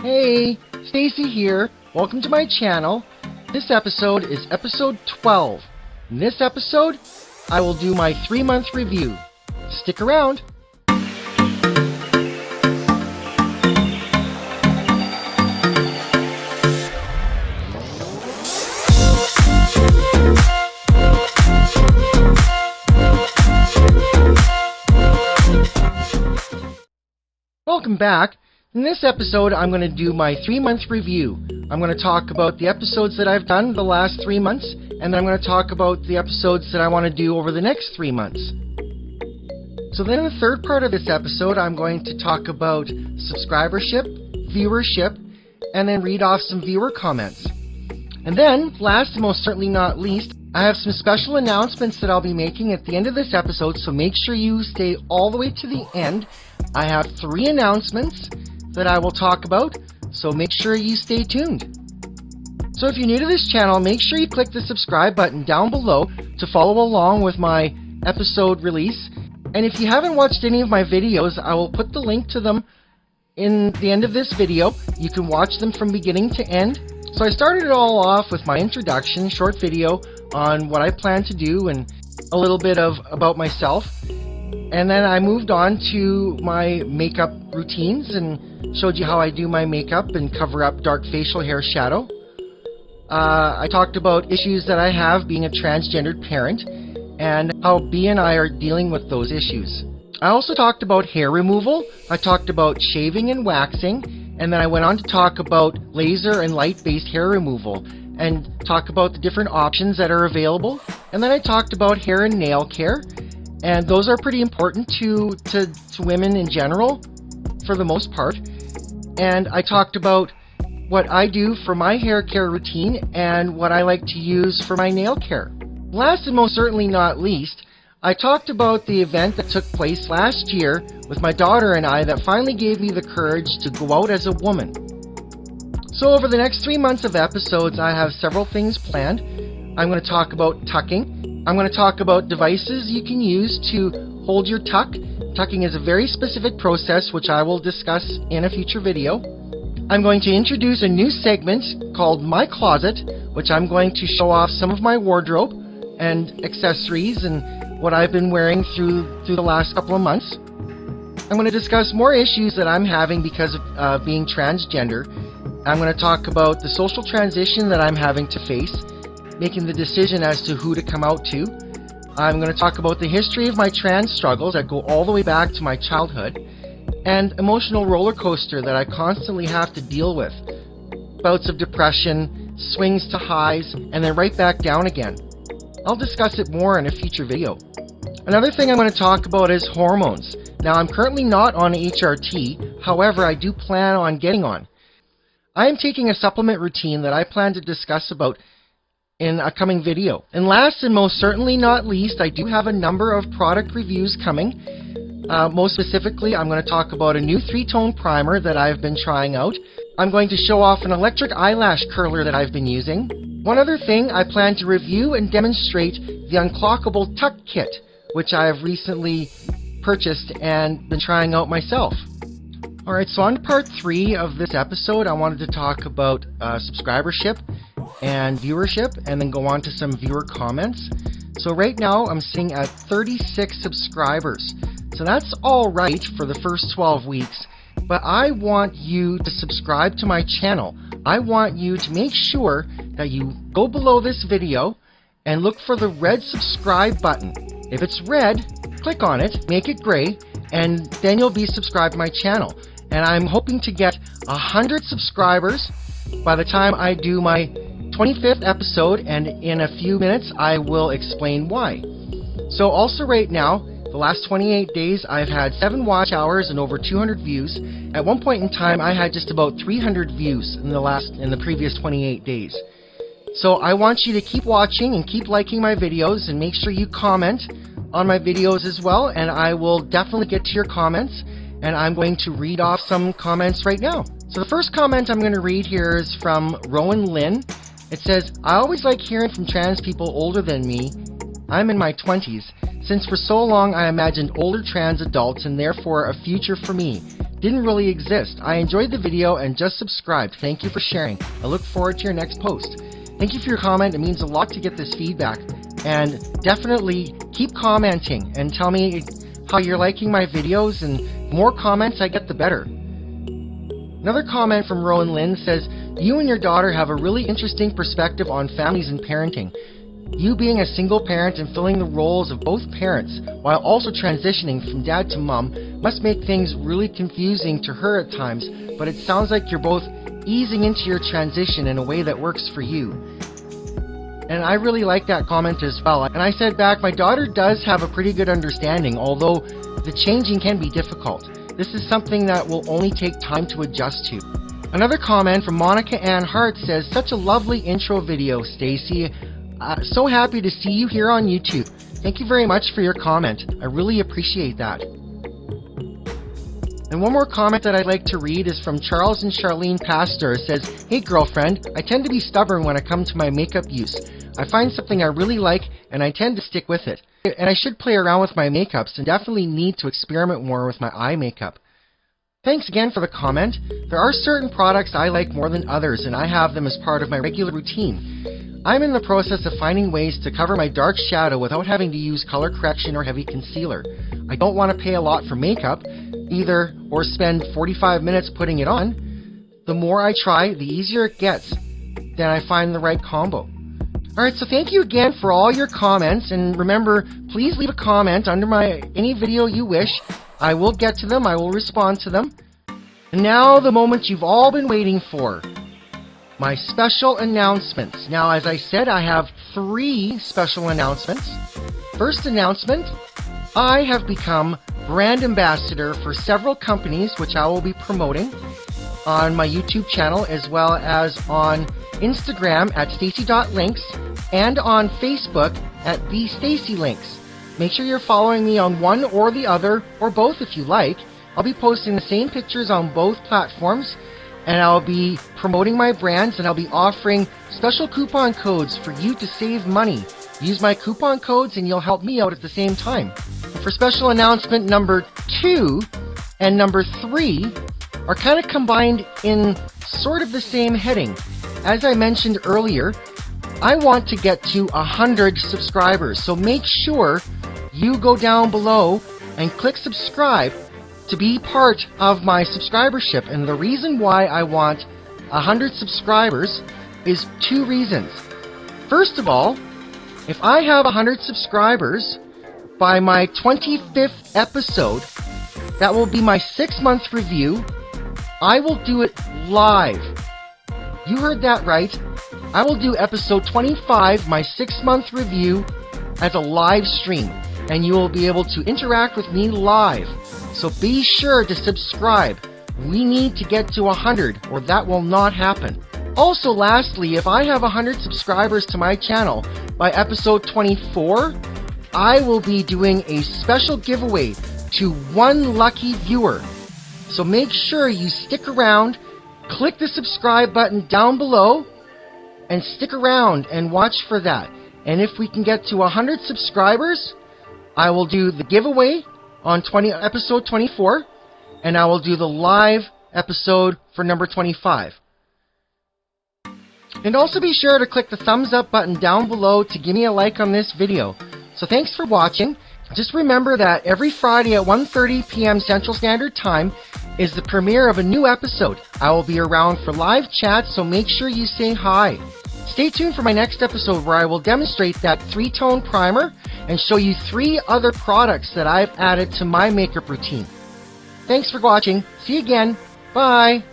Hey, Stacy here. Welcome to my channel. This episode is episode 12. In this episode, I will do my 3-month review. Stick around. Welcome back. In this episode, I'm going to do my 3-month review. I'm going to talk about the episodes that I've done the last 3 months, and then I'm going to talk about the episodes that I want to do over the next 3 months. So then in the third part of this episode, I'm going to talk about subscribership, viewership, and then read off some viewer comments. And then, last and most certainly not least, I have some special announcements that I'll be making at the end of this episode, so make sure you stay all the way to the end. I have 3 announcements that I will talk about, so make sure you stay tuned. So if you're new to this channel, make sure you click the subscribe button down below to follow along with my episode release. And if you haven't watched any of my videos, I will put the link to them in the end of this video. You can watch them from beginning to end. So I started it all off with my introduction, short video on what I plan to do and a little bit about myself. And then I moved on to my makeup routines and showed you how I do my makeup and cover up dark facial hair shadow. I talked about issues that I have being a transgendered parent and how B and I are dealing with those issues. I also talked about hair removal. I talked about shaving and waxing, and then I went on to talk about laser and light-based hair removal and talk about the different options that are available. And then I talked about hair and nail care. And those are pretty important to women in general, for the most part. And I talked about what I do for my hair care routine and what I like to use for my nail care. Last and most certainly not least, I talked about the event that took place last year with my daughter and I that finally gave me the courage to go out as a woman. So over the next 3 months of episodes, I have several things planned. I'm going to talk about tucking. I'm going to talk about devices you can use to hold your tuck. Tucking is a very specific process which I will discuss in a future video. I'm going to introduce a new segment called My Closet, which I'm going to show off some of my wardrobe and accessories and what I've been wearing through the last couple of months. I'm going to discuss more issues that I'm having because of being transgender. I'm going to talk about the social transition that I'm having to face, making the decision as to who to come out to. I'm going to talk about the history of my trans struggles that go all the way back to my childhood, and emotional roller coaster that I constantly have to deal with. Bouts of depression, swings to highs, and then right back down again. I'll discuss it more in a future video. Another thing I'm going to talk about is hormones. Now, I'm currently not on HRT, however, I do plan on getting on. I am taking a supplement routine that I plan to discuss about in a coming video. And last and most certainly not least, I do have a number of product reviews coming. Most specifically, I'm going to talk about a new 3-tone primer that I've been trying out. I'm going to show off an electric eyelash curler that I've been using. One other thing, I plan to review and demonstrate the unclockable tuck kit, which I have recently purchased and been trying out myself. Alright, so on to part 3 of this episode, I wanted to talk about subscribership and viewership, and then go on to some viewer comments. So right now I'm sitting at 36 subscribers. So that's all right for the first 12 weeks, but I want you to subscribe to my channel. I want you to make sure that you go below this video and look for the red subscribe button. If it's red, click on it, make it gray, and then you'll be subscribed to my channel. And I'm hoping to get 100 subscribers by the time I do my 25th episode, and in a few minutes I will explain why. So also right now, the last 28 days I've had 7 watch hours and over 200 views. At one point in time I had just about 300 views in the previous 28 days. So I want you to keep watching and keep liking my videos, and make sure you comment on my videos as well, and I will definitely get to your comments, and I'm going to read off some comments right now. So the first comment I'm going to read here is from Rowan Lynn. It says, I always like hearing from trans people older than me. I'm in my 20s. Since for so long I imagined older trans adults and therefore a future for me. didn't really exist. I enjoyed the video and just subscribed. Thank you for sharing. I look forward to your next post. Thank you for your comment. It means a lot to get this feedback. And definitely keep commenting and tell me how you're liking my videos, and more comments I get, the better. Another comment from Rowan Lynn says, you and your daughter have a really interesting perspective on families and parenting. You being a single parent and filling the roles of both parents while also transitioning from dad to mom must make things really confusing to her at times, but it sounds like you're both easing into your transition in a way that works for you. And I really like that comment as well. And I said back, my daughter does have a pretty good understanding, although the changing can be difficult. This is something that will only take time to adjust to. Another comment from Monica Ann Hart says, such a lovely intro video, Stacy. So happy to see you here on YouTube. Thank you very much for your comment. I really appreciate that. And one more comment that I'd like to read is from Charles and Charlene Pastor. It says, hey girlfriend, I tend to be stubborn when I come to my makeup use. I find something I really like and I tend to stick with it. And I should play around with my makeups and definitely need to experiment more with my eye makeup. Thanks again for the comment. There are certain products I like more than others, and I have them as part of my regular routine. I'm in the process of finding ways to cover my dark shadow without having to use color correction or heavy concealer. I don't want to pay a lot for makeup either, or spend 45 minutes putting it on. The more I try, the easier it gets. Then I find the right combo. Alright, so thank you again for all your comments, and remember, please leave a comment under any video you wish. I will get to them, I will respond to them. And now the moment you've all been waiting for. My special announcements. Now, as I said, I have 3 special announcements. First announcement, I have become brand ambassador for several companies which I will be promoting on my YouTube channel, as well as on Instagram at stacy.links and on Facebook at thestacylinks. Make sure you're following me on one or the other, or both if you like. I'll be posting the same pictures on both platforms, and I'll be promoting my brands, and I'll be offering special coupon codes for you to save money. Use my coupon codes and you'll help me out at the same time. For special announcement number 2 and number 3 are kind of combined in sort of the same heading. As I mentioned earlier, I want to get to 100 subscribers, so make sure you go down below and click subscribe to be part of my subscribership. And the reason why I want 100 subscribers is 2 reasons. First of all, if I have 100 subscribers by my 25th episode, that will be my 6-month review. I will do it live. You heard that right. I will do episode 25, my 6-month review, as a live stream, and you will be able to interact with me live. So be sure to subscribe. We need to get to 100, or that will not happen. Also, lastly, if I have 100 subscribers to my channel by episode 24, I will be doing a special giveaway to 1 lucky viewer. So make sure you stick around, click the subscribe button down below, and stick around and watch for that. And if we can get to 100 subscribers, I will do the giveaway on episode 24, and I will do the live episode for number 25. And also be sure to click the thumbs up button down below to give me a like on this video. So thanks for watching. Just remember that every Friday at 1:30 p.m. Central Standard Time is the premiere of a new episode. I will be around for live chats, so make sure you say hi. Stay tuned for my next episode where I will demonstrate that 3-tone primer and show you 3 other products that I've added to my makeup routine. Thanks for watching. See you again. Bye.